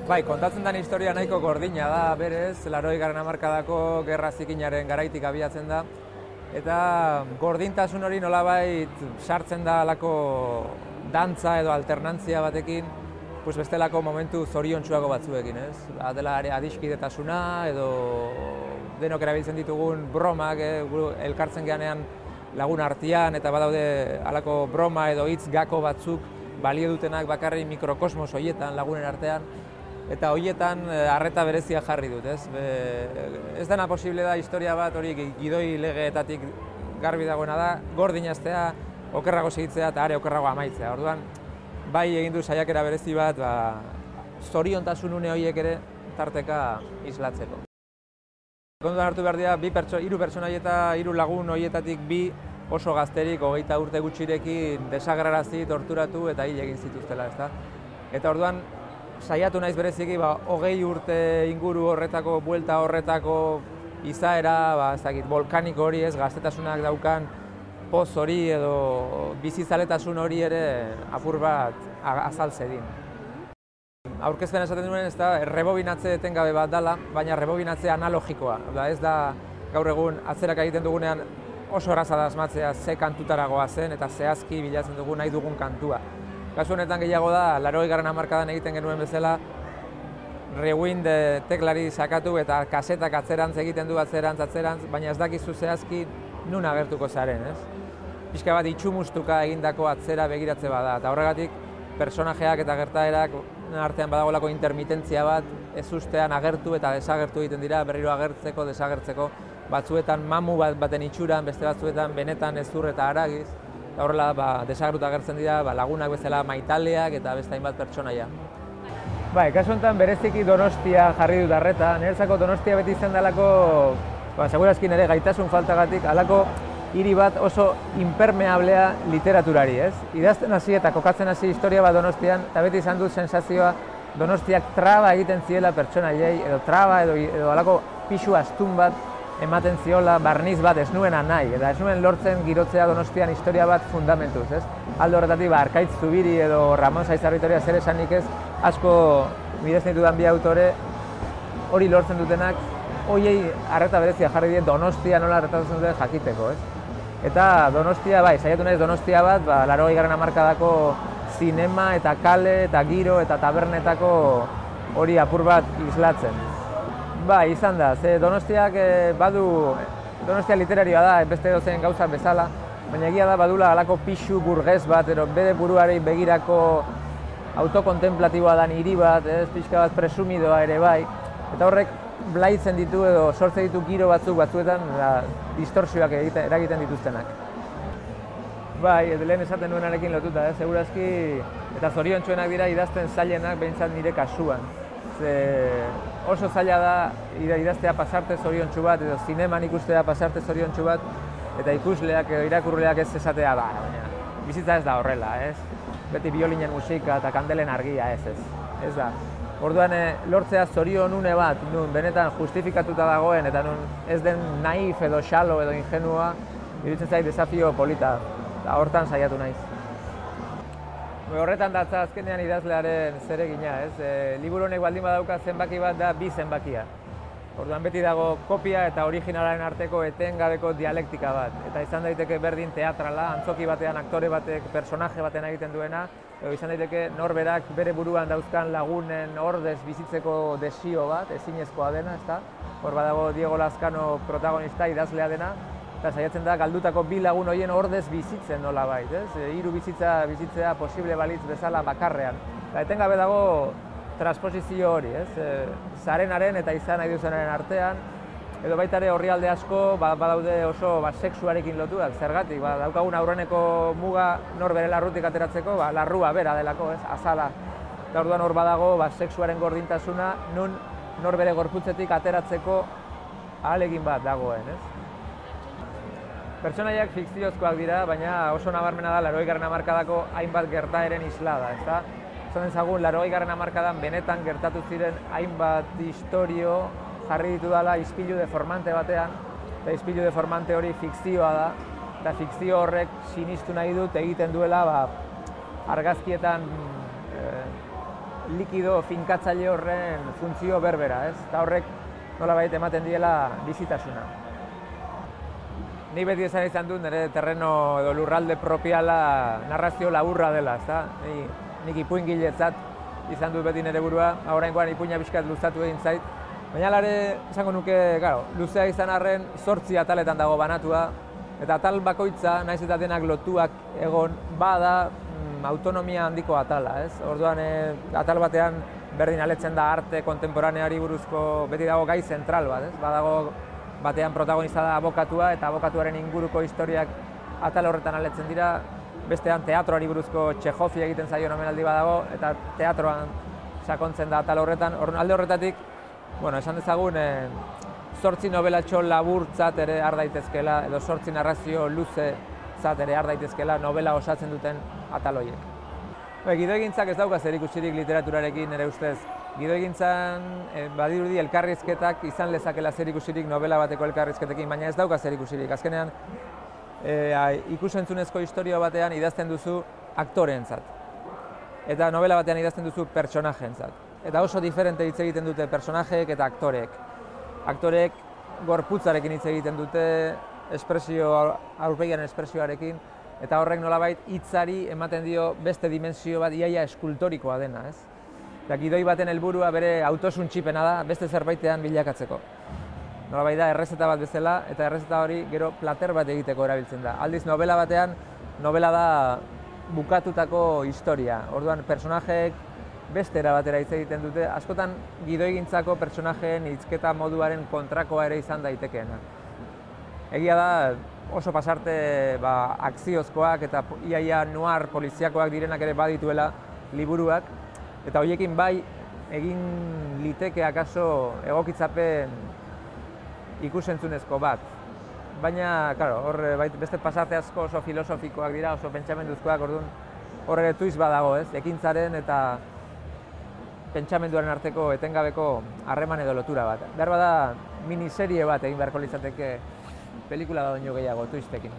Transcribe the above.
Bai, kontatzen den historia nahiko gordina da, berez, 80. hamarkadako gerra zikinaren garaitik abiatzen da, eta gordintasun hori nolabait sartzen da alako dantza edo alternantzia batekin, pues bestelako momentu zoriontsuago batzuekin, ez? Dela adiskidetasuna edo denok erabiltzen ditugun bromak, elkartzen geanean lagun artean, eta badaude halako broma edo hitz gako batzuk balio dutenak bakarrik mikrokosmos horietan lagunen artean, eta horietan arreta berezia jarri dut, ez? Ez dena posible da historia bat hori gidoi legeetatik garbi dagoena da, gordinaztea, okerrago segitzea eta are okerrago amaitzea. Orduan, bai egin du saiakera berezi bat, zoriontasun une horiek ere tarteka islatzeko. Kontuan hartu behar dira, 3 pertsona eta 3 lagun horietatik 2 oso gazterik 20 urte gutxirekin desagerrarazi, torturatu eta hil egin zituztela, ezta? Eta orduan, saiatu naiz bereziki 20 urte inguru horretako, buelta horretako izaera, ez dakit, volkaniko hori ez, gaztetasunak daukan poz hori edo bizizaletasun hori ere apur bat azaltzedin. Aurkezpen esaten duen ez da, rebobinatze etengabe bat dela, baina rebobinatze analogikoa. Ez da gaur egun atzerak egiten dugunean oso erraza da asmatzea ze kantutaragoa zen eta zehazki bilatzen dugu nahi dugun kantua. Kasu honetan gehiago da, 80. hamarkadan egiten genuen bezala, rewind teklari sakatu eta kasetak atzerantz egiten du atzerantz, baina ez dakizu zehazki nun agertuko zaren, ez? Pixka bat itxumustuka egindako atzera begiratze bada, eta horregatik personajeak eta gertaerak artean badagolako intermitentzia bat, ez ustean agertu eta desagertu egiten dira, berriro agertzeko, desagertzeko, batzuetan mamu baten itxuran, beste batzuetan benetan ezur eta haragiz, eta horrela desagertu agertzen dira lagunak bezala maitaleak eta beste hainbat pertsonaia. Bai, kasu honetan bereziki Donostia jarri dut arreta, niretzako Donostia beti izan dalako, segurazki nire gaitasun faltagatik, halako hiri bat oso impermeablea literaturari, ez? Idazten hasi eta kokatzen hasi historia bat Donostian, eta beti izan dut sensazioa Donostiak traba egiten ziela pertsonaiei, edo traba edo halako pixu astun bat ematen ziola, barniz bat ez nuena nahi, eta ez nuen lortzen girotzea Donostian historia bat fundamentuz, ez? Alde horretatik, Arkaitz Zubiri edo Ramon Saiz Arritoria zer esanik ez, asko miresten ditudan 2 autore hori lortzen dutenak, horiei arreta berezia jarri die Donostia nola arretatzen duten jakiteko, ez? Eta Donostia, bai, saiatu naiz Donostia bat, 80. hamarkadako zinema eta kale eta giro eta tabernetako hori apur bat islatzen. Bai, izan da, ze Donostiak badu, Donostia literarioa da, beste dozen gauza bezala, baina egia da badula halako pixu burgez bat, bere buruari begirako autokontemplatiboa dan hiri bat, pixka bat presumidoa ere bai, eta horrek blaitzen ditu edo sortze ditu giro batzuetan distorsioak eragiten dituztenak. Bai, lehen esaten nuenarekin lotuta, segurazki, eta zoriontsuenak dira idazten zailenak behintzat nire kasuan. Oso zaila da idaztea pasarte zoriontsu bat, edo zineman ikustea pasarte zoriontsu bat, eta ikusleak edo irakurleak ez esatea da, baina bizitza ez da horrela, ez? Beti biolinen musika eta kandelen argia, ez da. Orduan, lortzea zorionune bat, nun benetan justifikatuta dagoen, eta nun ez den naif edo xalo edo ingenua, iruditzen zait desafio polita, eta hortan saiatu naiz. Horretan datza azkenean idazlearen zeregina, ez? Liburu honek baldin badauka zenbaki bat da 2 zenbakia. Orduan beti dago kopia eta originalaren arteko etengabeko dialektika bat. Eta izan daiteke berdin teatrala, antzoki batean aktore batek, personaje baten egiten duena, edo izan daiteke norberak bere buruan dauzkan lagunen ordez bizitzeko desio bat, ezinezkoa dena, ezta? Hor badago Diego Lazkano protagonista idazlea dena, eta saiatzen da galdutako 2 lagun horien ordez bizitzen nolabait, ez? 3 bizitzea posible balitz bezala bakarrean. Eta etengabe dago transposizio hori, ez? Zarenaren eta izan nahi duzenaren artean, edo baita ere orrialde asko badaude oso sexuarekin lotuak, zergatik, daukagun aurreneko muga norbere larrutik ateratzeko, larrua bera delako, ez? Azala. Eta orduan hor badago sexuaren gordintasuna, nun norbere gorputzetik ateratzeko ahalegin bat dagoen, ez? Pertsonaiak fikziozkoak dira, baina oso nabarmena da 80. hamarkadako hainbat gertaeren islada, ezta? Esan dezagun, 80. hamarkadan benetan gertatu ziren hainbat istorio jarri ditu dela ispilu deformante batean, eta ispilu deformante hori fikzioa da, eta fikzio horrek sinistu nahi dut egiten duela argazkietan likido finkatzaile horren funtzio berbera, ez? Eta horrek nolabait ematen diela bizitasuna. Ni beti esan izan dut nire terreno edo lurralde propiala narrazio laburra dela, ezta? Nik ipuingiletzat izan dut beti nire burua, oraingoan ipuina pixkat luzatu egin zait. Baina alare, esango nuke, luzea izan arren 8 ataletan dago banatua, eta atal bakoitza, naiz eta denak lotuak egon, bada autonomia handiko atala, ez? Orduan, atal batean berdin aletzen da arte kontemporaneari buruzko beti dago gai zentral bat, ez? Badago batean protagonista da abokatua eta abokatuaren inguruko historiak atal horretan aletzen dira, bestean teatroari buruzko Txekhovi egiten zaio omenaldi badago eta teatroan sakontzen da atal horretan. Alde horretatik, esan dezagun 8 novelatxo laburtzat ere har daitezkeela edo 8 narrazio luzetzat ere har daitezkeela novela osatzen duten atal horiek. Gidoigintzak ez dauka zerikusirik literaturarekin nire ustez. Gidoigintzan badirudi elkarrizketak izan lezakela zerikusirik novela bateko elkarrizketekin, baina ez dauka zerikusirik. Azkenean, ikusentzunezko historia batean idazten duzu aktoreentzat. Eta novela batean idazten duzu pertsonajeentzat. Eta oso diferente hitz egiten dute pertsonajeek eta aktoreek. Aktoreek gorputzarekin hitz egiten dute, aurpegiaren espresioarekin, eta horrek nolabait hitzari ematen dio beste dimensio bat iaia eskultorikoa dena, ez? Eta gidoi baten helburua bere autosuntsipena da beste zerbaitean bilakatzeko. Nolabait da errezeta bat bezala, eta errezeta hori gero plater bat egiteko erabiltzen da. Aldiz novela batean, novela da bukatutako historia. Orduan, personajeek beste era batera hitz egiten dute, askotan gidoigintzako pertsonajeen hizketa moduaren kontrakoa ere izan daitekeena. Egia da, oso pasarte akziozkoak eta iaia noir poliziakoak direnak ere badituela liburuak, eta horiekin bai egin liteke akaso egokitzapen ikusentzunezko bat. Baina, hor beste pasarte asko oso filosofikoak dira, oso pentsamenduzkoak, orduan hor ere tuiz badago, ez? Ekintzaren eta pentsamenduaren arteko etengabeko harreman edo lotura bat. Behar bada miniserie bat egin beharko litzateke pelikula da doinu gehiago, tuiztekin.